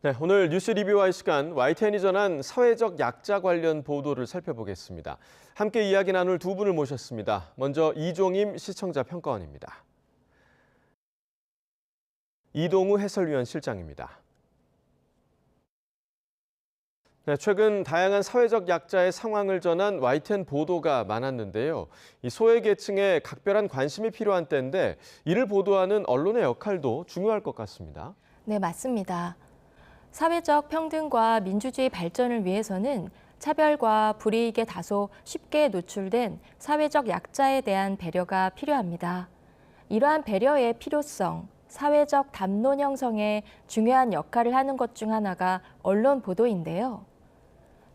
네, 오늘 뉴스 리뷰와의 시간 YTN이 전한 사회적 약자 관련 보도를 살펴보겠습니다. 함께 이야기 나눌 두 분을 모셨습니다. 먼저 이종임 시청자 평가원입니다. 이동우 해설위원 실장입니다. 네, 최근 다양한 사회적 약자의 상황을 전한 YTN 보도가 많았는데요. 이 소외계층에 각별한 관심이 필요한 때인데 이를 보도하는 언론의 역할도 중요할 것 같습니다. 네, 맞습니다. 사회적 평등과 민주주의 발전을 위해서는 차별과 불이익에 다소 쉽게 노출된 사회적 약자에 대한 배려가 필요합니다. 이러한 배려의 필요성, 사회적 담론 형성에 중요한 역할을 하는 것 중 하나가 언론 보도인데요.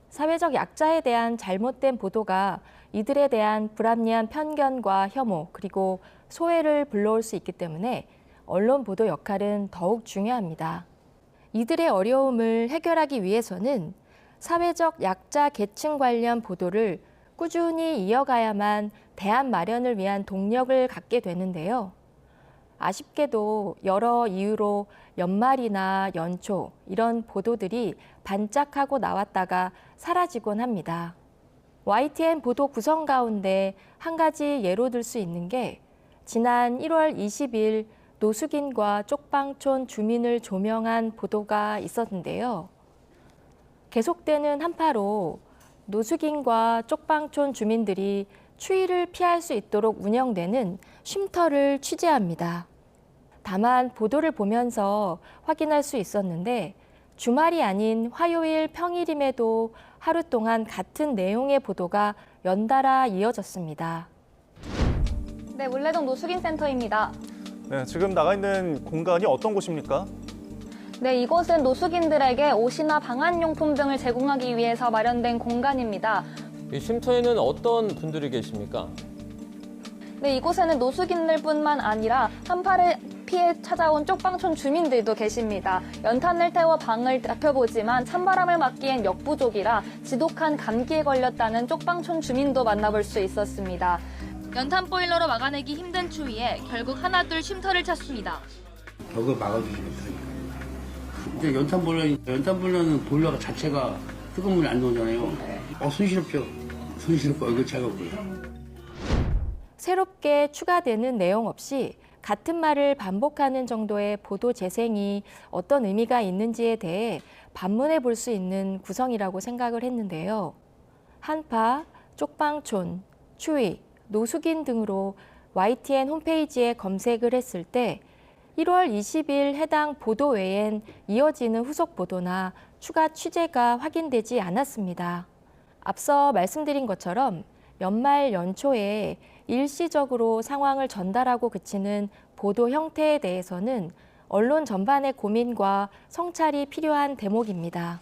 사회적 약자에 대한 잘못된 보도가 이들에 대한 불합리한 편견과 혐오, 그리고 소외를 불러올 수 있기 때문에 언론 보도 역할은 더욱 중요합니다. 이들의 어려움을 해결하기 위해서는 사회적 약자 계층 관련 보도를 꾸준히 이어가야만 대안 마련을 위한 동력을 갖게 되는데요. 아쉽게도 여러 이유로 연말이나 연초 이런 보도들이 반짝하고 나왔다가 사라지곤 합니다. YTN 보도 구성 가운데 한 가지 예로 들 수 있는 게 지난 1월 20일 노숙인과 쪽방촌 주민을 조명한 보도가 있었는데요. 계속되는 한파로 노숙인과 쪽방촌 주민들이 추위를 피할 수 있도록 운영되는 쉼터를 취재합니다. 다만 보도를 보면서 확인할 수 있었는데 주말이 아닌 화요일 평일임에도 하루 동안 같은 내용의 보도가 연달아 이어졌습니다. 네, 물레동 노숙인 센터입니다. 네, 지금 나가 있는 공간이 어떤 곳입니까? 네, 이곳은 노숙인들에게 옷이나 방한용품 등을 제공하기 위해서 마련된 공간입니다. 이 쉼터에는 어떤 분들이 계십니까? 네, 이곳에는 노숙인들뿐만 아니라 한파를 피해 찾아온 쪽방촌 주민들도 계십니다. 연탄을 태워 방을 살펴보지만 찬바람을 맞기엔 역부족이라 지독한 감기에 걸렸다는 쪽방촌 주민도 만나볼 수 있었습니다. 연탄 보일러로 막아내기 힘든 추위에 결국 하나둘 쉼터를 찾습니다. 벽을 막아주시면 되니까. 이제 연탄보일러는 보일러 자체가 뜨거운 물이 안 나오잖아요. 손시렵죠. 손시렵고 얼굴 차가워요. 새롭게 추가되는 내용 없이 같은 말을 반복하는 정도의 보도 재생이 어떤 의미가 있는지에 대해 반문해 볼 수 있는 구성이라고 생각을 했는데요. 한파, 쪽방촌, 추위, 노숙인 등으로 YTN 홈페이지에 검색을 했을 때 1월 20일 해당 보도 외엔 이어지는 후속 보도나 추가 취재가 확인되지 않았습니다. 앞서 말씀드린 것처럼 연말 연초에 일시적으로 상황을 전달하고 그치는 보도 형태에 대해서는 언론 전반의 고민과 성찰이 필요한 대목입니다.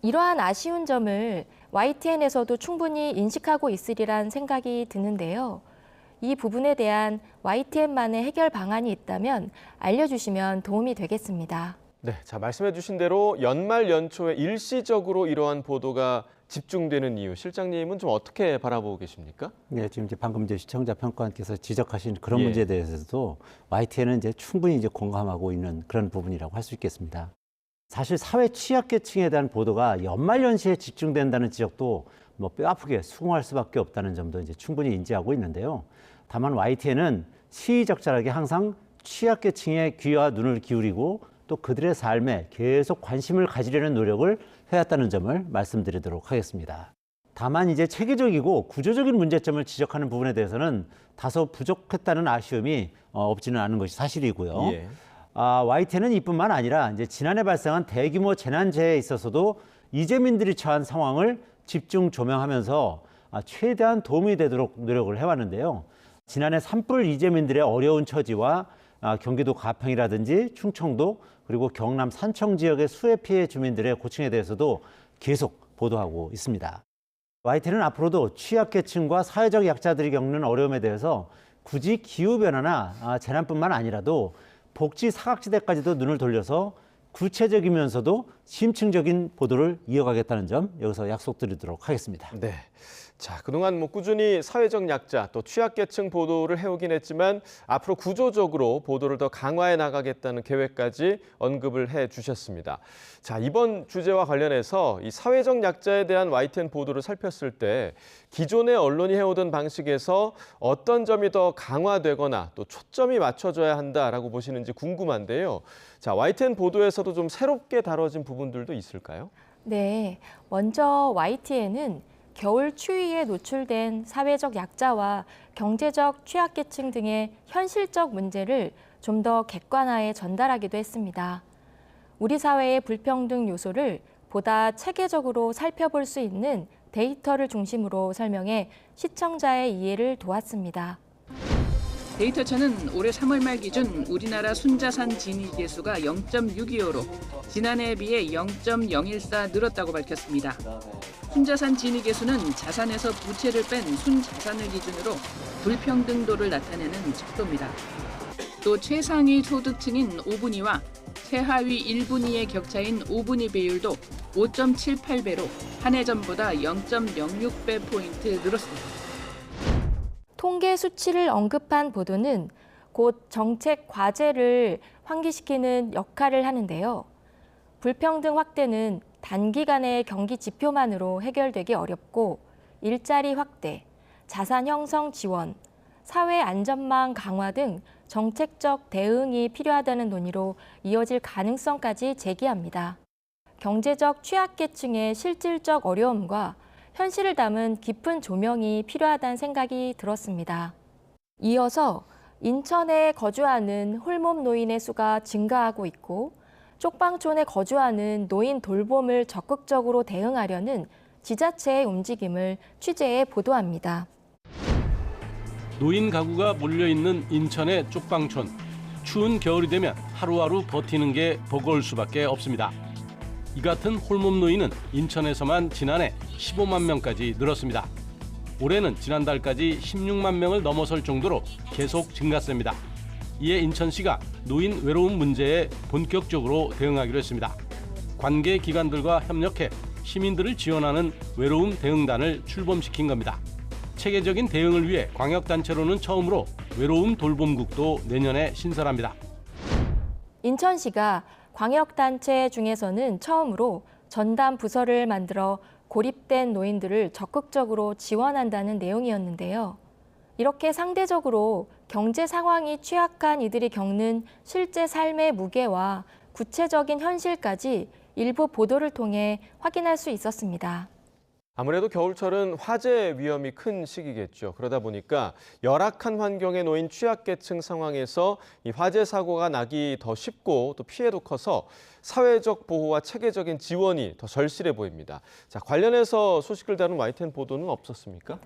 이러한 아쉬운 점을 YTN에서도 충분히 인식하고 있으리란 생각이 드는데요. 이 부분에 대한 YTN만의 해결 방안이 있다면 알려주시면 도움이 되겠습니다. 네, 자 말씀해 주신 대로 연말 연초에 일시적으로 이러한 보도가 집중되는 이유, 실장님은 좀 어떻게 바라보고 계십니까? 네, 지금 방금 시청자 평가원께서 지적하신 그런 문제에 대해서도 YTN은 충분히 공감하고 있는 그런 부분이라고 할 수 있겠습니다. 사실 사회 취약계층에 대한 보도가 연말연시에 집중된다는 지적도 뼈 아프게 수긍할 수밖에 없다는 점도 충분히 인지하고 있는데요. 다만 YTN은 시의적절하게 항상 취약계층의 귀와 눈을 기울이고 또 그들의 삶에 계속 관심을 가지려는 노력을 해왔다는 점을 말씀드리도록 하겠습니다. 다만 체계적이고 구조적인 문제점을 지적하는 부분에 대해서는 다소 부족했다는 아쉬움이 없지는 않은 것이 사실이고요. YTN은 이뿐만 아니라 지난해 발생한 대규모 재난재해에 있어서도 이재민들이 처한 상황을 집중 조명하면서 최대한 도움이 되도록 노력을 해왔는데요. 지난해 산불 이재민들의 어려운 처지와 경기도 가평이라든지 충청도 그리고 경남 산청 지역의 수해 피해 주민들의 고충에 대해서도 계속 보도하고 있습니다. YTN은 앞으로도 취약계층과 사회적 약자들이 겪는 어려움에 대해서 굳이 기후변화나 재난뿐만 아니라도 복지 사각지대까지도 눈을 돌려서 구체적이면서도 심층적인 보도를 이어가겠다는 점 여기서 약속드리도록 하겠습니다. 네. 자, 그동안 꾸준히 사회적 약자 또 취약계층 보도를 해오긴 했지만 앞으로 구조적으로 보도를 더 강화해 나가겠다는 계획까지 언급을 해 주셨습니다. 자, 이번 주제와 관련해서 이 사회적 약자에 대한 YTN 보도를 살폈을 때 기존의 언론이 해오던 방식에서 어떤 점이 더 강화되거나 또 초점이 맞춰져야 한다라고 보시는지 궁금한데요. 자, YTN 보도에서도 좀 새롭게 다뤄진 부분들도 있을까요? 네, 먼저 YTN은 겨울 추위에 노출된 사회적 약자와 경제적 취약계층 등의 현실적 문제를 좀 더 객관화해 전달하기도 했습니다. 우리 사회의 불평등 요소를 보다 체계적으로 살펴볼 수 있는 데이터를 중심으로 설명해 시청자의 이해를 도왔습니다. 데이터처는 올해 3월 말 기준 우리나라 순자산 진위계 수가 0.625로 지난해에 비해 0.014 늘었다고 밝혔습니다. 순자산 진위계 수는 자산에서 부채를 뺀 순자산을 기준으로 불평등도를 나타내는 척도입니다. 또 최상위 소득층인 5분위와 최하위 1분위의 격차인 5분위 비율도 5.78배로 한 해 전보다 0.06배 포인트 늘었습니다. 통계 수치를 언급한 보도는 곧 정책 과제를 환기시키는 역할을 하는데요. 불평등 확대는 단기간의 경기 지표만으로 해결되기 어렵고 일자리 확대, 자산 형성 지원, 사회 안전망 강화 등 정책적 대응이 필요하다는 논의로 이어질 가능성까지 제기합니다. 경제적 취약계층의 실질적 어려움과 현실을 담은 깊은 조명이 필요하다는 생각이 들었습니다. 이어서 인천에 거주하는 홀몸 노인의 수가 증가하고 있고 쪽방촌에 거주하는 노인 돌봄을 적극적으로 대응하려는 지자체의 움직임을 취재해 보도합니다. 노인 가구가 몰려있는 인천의 쪽방촌. 추운 겨울이 되면 하루하루 버티는 게 버거울 수밖에 없습니다. 이 같은 홀몸 노인은 인천에서만 지난해 15만 명까지 늘었습니다. 올해는 지난달까지 16만 명을 넘어설 정도로 계속 증가세입니다. 이에 인천시가 노인 외로움 문제에 본격적으로 대응하기로 했습니다. 관계 기관들과 협력해 시민들을 지원하는 외로움 대응단을 출범시킨 겁니다. 체계적인 대응을 위해 광역단체로는 처음으로 외로움 돌봄국도 내년에 신설합니다. 인천시가 광역단체 중에서는 처음으로 전담 부서를 만들어 고립된 노인들을 적극적으로 지원한다는 내용이었는데요. 이렇게 상대적으로 경제 상황이 취약한 이들이 겪는 실제 삶의 무게와 구체적인 현실까지 일부 보도를 통해 확인할 수 있었습니다. 아무래도 겨울철은 화재 위험이 큰 시기겠죠. 그러다 보니까 열악한 환경에 놓인 취약계층 상황에서 이 화재 사고가 나기 더 쉽고 또 피해도 커서 사회적 보호와 체계적인 지원이 더 절실해 보입니다. 자, 관련해서 소식을 다룬 YTN 보도는 없었습니까?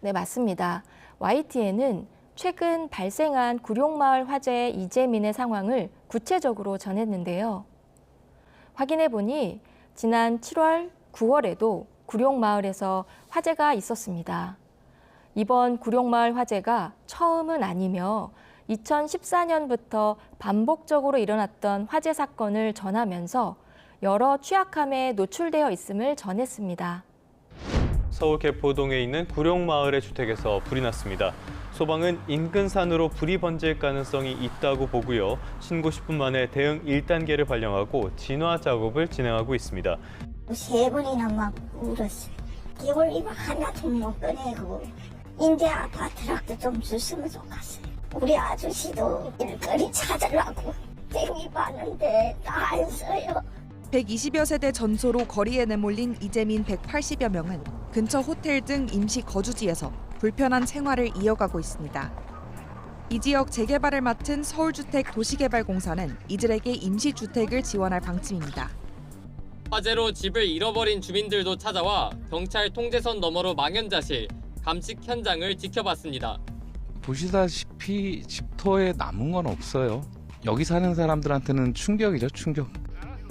네, 맞습니다. YTN은 최근 발생한 구룡마을 화재 이재민의 상황을 구체적으로 전했는데요. 확인해 보니 지난 7월, 9월에도 구룡마을에서 화재가 있었습니다. 이번 구룡마을 화재가 처음은 아니며 2014년부터 반복적으로 일어났던 화재 사건을 전하면서 여러 취약함에 노출되어 있음을 전했습니다. 서울 개포동에 있는 구룡마을의 주택에서 불이 났습니다. 소방은 인근 산으로 불이 번질 가능성이 있다고 보고요. 신고 10분 만에 대응 1단계를 발령하고 진화 작업을 진행하고 있습니다. 3번이나 막 울었어요. 겨울 이거 하나도 못 꺼내고 임대 아파트라도 좀 줬으면 좋겠어요. 우리 아저씨도 일거리 찾으려고 땡이 많은데 다 안 써요. 120여 세대 전소로 거리에 내몰린 이재민 180여 명은 근처 호텔 등 임시 거주지에서 불편한 생활을 이어가고 있습니다. 이 지역 재개발을 맡은 서울주택도시개발공사는 이들에게 임시주택을 지원할 방침입니다. 화재로 집을 잃어버린 주민들도 찾아와 경찰 통제선 너머로 망연자실, 감식 현장을 지켜봤습니다. 보시다시피 집터에 남은 건 없어요. 여기 사는 사람들한테는 충격이죠, 충격.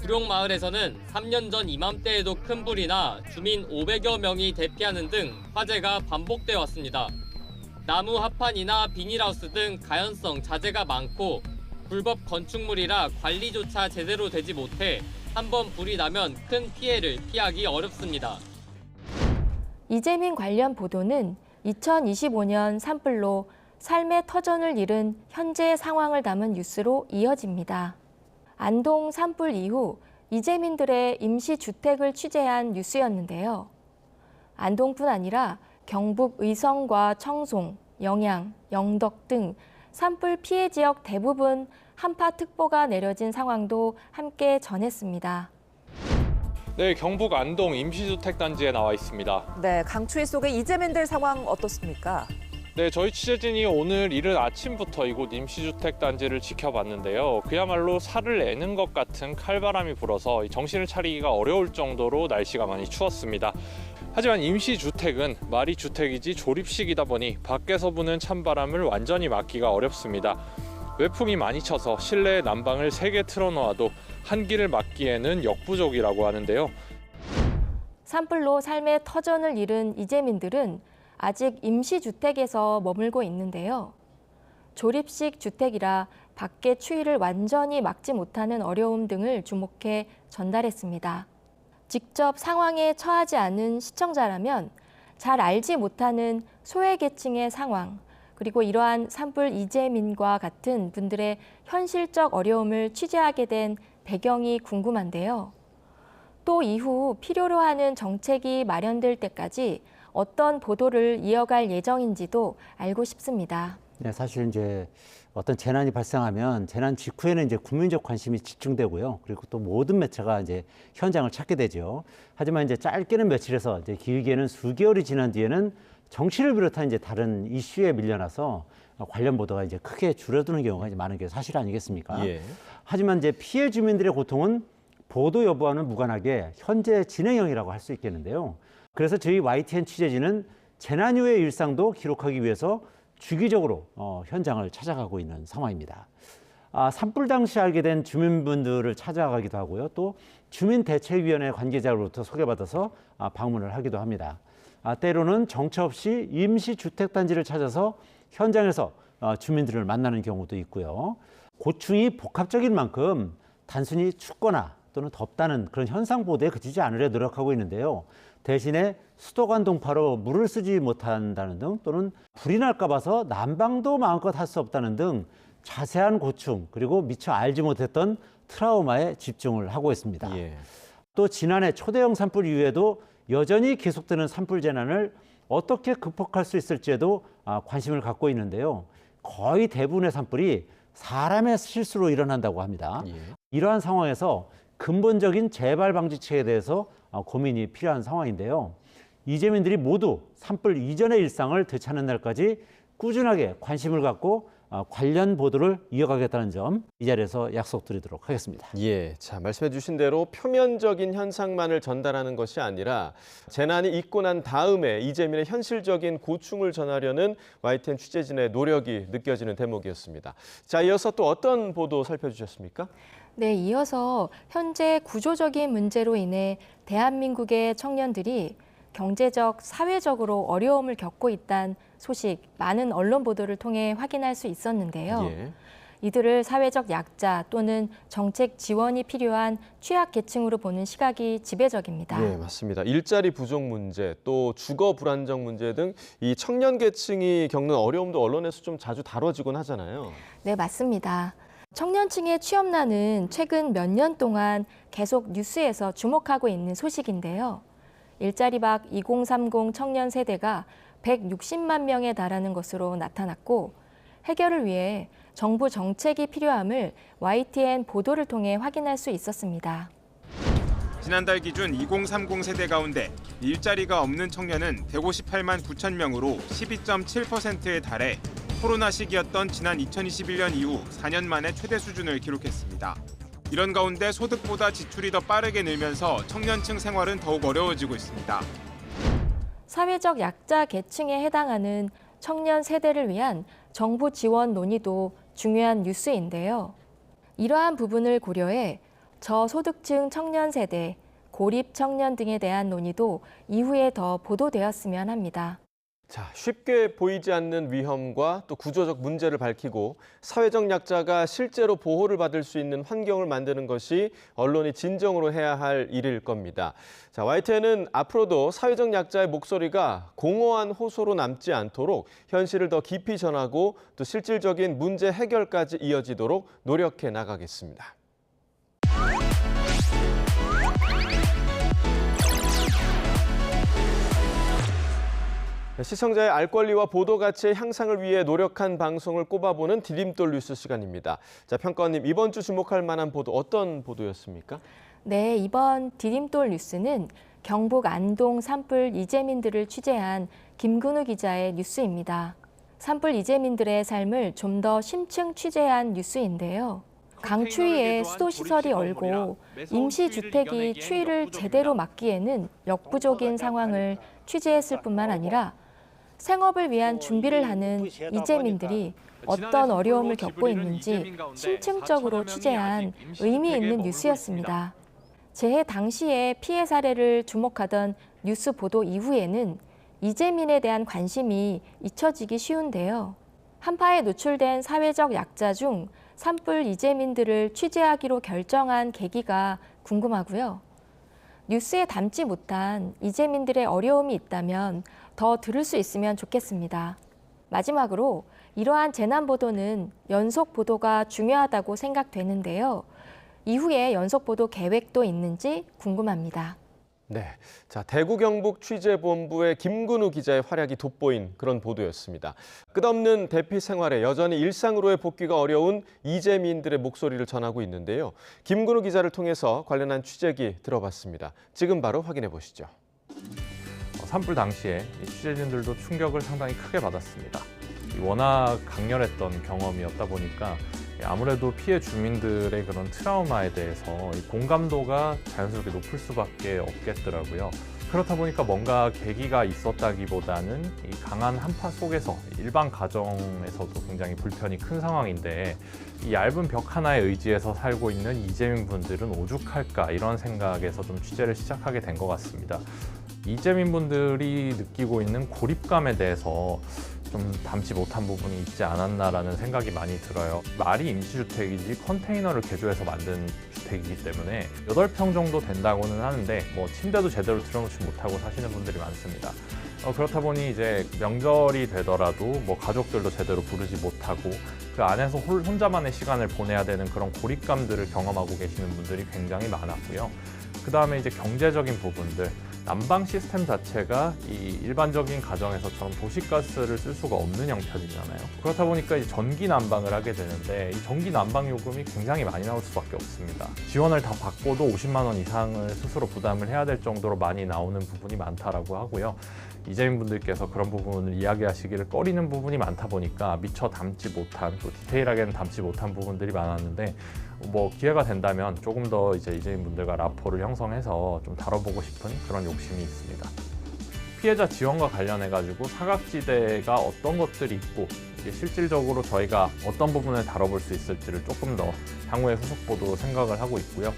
구룡마을에서는 3년 전 이맘때에도 큰 불이 나 주민 500여 명이 대피하는 등 화재가 반복돼 왔습니다. 나무 합판이나 비닐하우스 등 가연성 자재가 많고 불법 건축물이라 관리조차 제대로 되지 못해 한번 불이 나면 큰 피해를 피하기 어렵습니다. 이재민 관련 보도는 2025년 산불로 삶의 터전을 잃은 현재의 상황을 담은 뉴스로 이어집니다. 안동 산불 이후 이재민들의 임시주택을 취재한 뉴스였는데요. 안동뿐 아니라 경북 의성과 청송, 영양, 영덕 등 산불 피해 지역 대부분 한파특보가 내려진 상황도 함께 전했습니다. 네, 경북 안동 임시주택단지에 나와 있습니다. 네, 강추위 속의 이재민들 상황 어떻습니까? 네, 저희 취재진이 오늘 이른 아침부터 이곳 임시주택단지를 지켜봤는데요. 그야말로 살을 내는 것 같은 칼바람이 불어서 정신을 차리기가 어려울 정도로 날씨가 많이 추웠습니다. 하지만 임시주택은 말이 주택이지 조립식이다 보니 밖에서 부는 찬바람을 완전히 막기가 어렵습니다. 외풍이 많이 쳐서 실내에 난방을 3개 틀어놓아도 한기를 막기에는 역부족이라고 하는데요. 산불로 삶의 터전을 잃은 이재민들은 아직 임시주택에서 머물고 있는데요. 조립식 주택이라 밖의 추위를 완전히 막지 못하는 어려움 등을 주목해 전달했습니다. 직접 상황에 처하지 않은 시청자라면 잘 알지 못하는 소외계층의 상황, 그리고 이러한 산불 이재민과 같은 분들의 현실적 어려움을 취재하게 된 배경이 궁금한데요. 또 이후 필요로 하는 정책이 마련될 때까지 어떤 보도를 이어갈 예정인지도 알고 싶습니다. 네, 사실 이제 어떤 재난이 발생하면 재난 직후에는 이제 국민적 관심이 집중되고요. 그리고 또 모든 매체가 이제 현장을 찾게 되죠. 하지만 이제 짧게는 며칠에서 이제 길게는 수개월이 지난 뒤에는 정치를 비롯한 이제 다른 이슈에 밀려나서 관련 보도가 이제 크게 줄어드는 경우가 이제 많은 게 사실 아니겠습니까? 예. 하지만 이제 피해 주민들의 고통은 보도 여부와는 무관하게 현재 진행형이라고 할 수 있겠는데요. 그래서 저희 YTN 취재진은 재난 이후의 일상도 기록하기 위해서 주기적으로 현장을 찾아가고 있는 상황입니다. 산불 당시 알게 된 주민분들을 찾아가기도 하고요. 또 주민대책위원회 관계자로부터 소개받아서 방문을 하기도 합니다. 때로는 정처 없이 임시주택단지를 찾아서 현장에서 주민들을 만나는 경우도 있고요. 고충이 복합적인 만큼 단순히 춥거나 또는 덥다는 그런 현상 보도에 그치지 않으려 노력하고 있는데요. 대신에 수도관 동파로 물을 쓰지 못한다는 등 또는 불이 날까 봐서 난방도 마음껏 할 수 없다는 등 자세한 고충 그리고 미처 알지 못했던 트라우마에 집중을 하고 있습니다. 예. 또 지난해 초대형 산불 이후에도 여전히 계속되는 산불 재난을 어떻게 극복할 수 있을지에도 관심을 갖고 있는데요. 거의 대부분의 산불이 사람의 실수로 일어난다고 합니다. 예. 이러한 상황에서 근본적인 재발 방지책에 대해서 고민이 필요한 상황인데요. 이재민들이 모두 산불 이전의 일상을 되찾는 날까지 꾸준하게 관심을 갖고 관련 보도를 이어가겠다는 점 이 자리에서 약속드리도록 하겠습니다. 예, 자 말씀해 주신 대로 표면적인 현상만을 전달하는 것이 아니라 재난이 있고 난 다음에 이재민의 현실적인 고충을 전하려는 YTN 취재진의 노력이 느껴지는 대목이었습니다. 자, 이어서 또 어떤 보도 살펴주셨습니까? 네, 이어서 현재 구조적인 문제로 인해 대한민국의 청년들이 경제적, 사회적으로 어려움을 겪고 있다는 소식, 많은 언론 보도를 통해 확인할 수 있었는데요. 예. 이들을 사회적 약자 또는 정책 지원이 필요한 취약계층으로 보는 시각이 지배적입니다. 네, 맞습니다. 일자리 부족 문제, 또 주거 불안정 문제 등 이 청년 계층이 겪는 어려움도 언론에서 좀 자주 다뤄지곤 하잖아요. 네, 맞습니다. 청년층의 취업난은 최근 몇 년 동안 계속 뉴스에서 주목하고 있는 소식인데요. 일자리박 2030 청년 세대가 160만 명에 달하는 것으로 나타났고 해결을 위해 정부 정책이 필요함을 YTN 보도를 통해 확인할 수 있었습니다. 지난달 기준 2030 세대 가운데 일자리가 없는 청년은 158만 9천 명으로 12.7%에 달해 코로나 시기였던 지난 2021년 이후 4년 만에 최대 수준을 기록했습니다. 이런 가운데 소득보다 지출이 더 빠르게 늘면서 청년층 생활은 더욱 어려워지고 있습니다. 사회적 약자 계층에 해당하는 청년 세대를 위한 정부 지원 논의도 중요한 뉴스인데요. 이러한 부분을 고려해 저소득층 청년 세대, 고립 청년 등에 대한 논의도 이후에 더 보도되었으면 합니다. 자, 쉽게 보이지 않는 위험과 또 구조적 문제를 밝히고 사회적 약자가 실제로 보호를 받을 수 있는 환경을 만드는 것이 언론이 진정으로 해야 할 일일 겁니다. 자, YTN은 앞으로도 사회적 약자의 목소리가 공허한 호소로 남지 않도록 현실을 더 깊이 전하고 또 실질적인 문제 해결까지 이어지도록 노력해 나가겠습니다. 시청자의 알 권리와 보도 가치의 향상을 위해 노력한 방송을 꼽아보는 디딤돌 뉴스 시간입니다. 자, 평가원님, 이번 주 주목할 만한 보도 어떤 보도였습니까? 네, 이번 디딤돌 뉴스는 경북 안동 산불 이재민들을 취재한 김근우 기자의 뉴스입니다. 산불 이재민들의 삶을 좀 더 심층 취재한 뉴스인데요. 강추위에 수도시설이 얼고 임시주택이 추위를 제대로 막기에는 역부족인 상황을 취재했을 뿐만 아니라 생업을 위한 준비를 하는 이재민들이 어떤 어려움을 겪고 있는지 심층적으로 취재한 의미 있는 뉴스였습니다. 재해 당시의 피해 사례를 주목하던 뉴스 보도 이후에는 이재민에 대한 관심이 잊혀지기 쉬운데요. 한파에 노출된 사회적 약자 중 산불 이재민들을 취재하기로 결정한 계기가 궁금하고요. 뉴스에 담지 못한 이재민들의 어려움이 있다면 더 들을 수 있으면 좋겠습니다. 마지막으로 이러한 재난 보도는 연속 보도가 중요하다고 생각되는데요. 이후에 연속 보도 계획도 있는지 궁금합니다. 네, 자, 대구 경북 취재본부의 김근우 기자의 활약이 돋보인 그런 보도였습니다. 끝없는 대피 생활에 여전히 일상으로의 복귀가 어려운 이재민들의 목소리를 전하고 있는데요. 김근우 기자를 통해서 관련한 취재기 들어봤습니다. 지금 바로 확인해 보시죠. 산불 당시에 취재진들도 충격을 상당히 크게 받았습니다. 워낙 강렬했던 경험이었다 보니까 아무래도 피해 주민들의 그런 트라우마에 대해서 공감도가 자연스럽게 높을 수밖에 없겠더라고요. 그렇다 보니까 뭔가 계기가 있었다기보다는 이 강한 한파 속에서 일반 가정에서도 굉장히 불편이 큰 상황인데 이 얇은 벽 하나에 의지해서 살고 있는 이재민 분들은 오죽할까 이런 생각에서 좀 취재를 시작하게 된 것 같습니다. 이재민 분들이 느끼고 있는 고립감에 대해서 좀 담지 못한 부분이 있지 않았나라는 생각이 많이 들어요. 말이 임시주택이지 컨테이너를 개조해서 만든 주택이기 때문에 8평 정도 된다고는 하는데 뭐 침대도 제대로 틀어놓지 못하고 사시는 분들이 많습니다. 그렇다 보니 이제 명절이 되더라도 뭐 가족들도 제대로 부르지 못하고 그 안에서 혼자만의 시간을 보내야 되는 그런 고립감들을 경험하고 계시는 분들이 굉장히 많았고요. 그 다음에 이제 경제적인 부분들, 난방 시스템 자체가 이 일반적인 가정에서처럼 도시가스를 쓸 수가 없는 형편이잖아요. 그렇다 보니까 이제 전기 난방을 하게 되는데 이 전기 난방 요금이 굉장히 많이 나올 수밖에 없습니다. 지원을 다 받고도 50만 원 이상을 스스로 부담을 해야 될 정도로 많이 나오는 부분이 많다라고 하고요. 이재민 분들께서 그런 부분을 이야기하시기를 꺼리는 부분이 많다 보니까 미처 담지 못한, 또 디테일하게는 담지 못한 부분들이 많았는데 뭐 기회가 된다면 조금 더 이제 이재민 분들과 라포를 형성해서 좀 다뤄보고 싶은 그런 욕심이 있습니다. 피해자 지원과 관련해가지고 사각지대가 어떤 것들이 있고 이게 실질적으로 저희가 어떤 부분을 다뤄볼 수 있을지를 조금 더 향후에 후속보도 생각을 하고 있고요.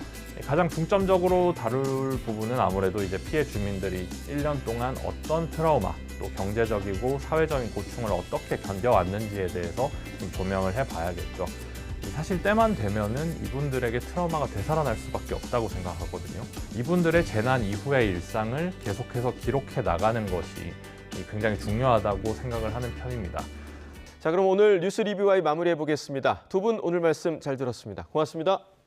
가장 중점적으로 다룰 부분은 아무래도 이제 피해 주민들이 1년 동안 어떤 트라우마, 또 경제적이고 사회적인 고충을 어떻게 견뎌왔는지에 대해서 좀 조명을 해봐야겠죠. 사실 때만 되면은 이분들에게 트라우마가 되살아날 수밖에 없다고 생각하거든요. 이분들의 재난 이후의 일상을 계속해서 기록해 나가는 것이 굉장히 중요하다고 생각을 하는 편입니다. 자, 그럼 오늘 뉴스 리뷰와의 마무리해 보겠습니다. 두 분 오늘 말씀 잘 들었습니다. 고맙습니다.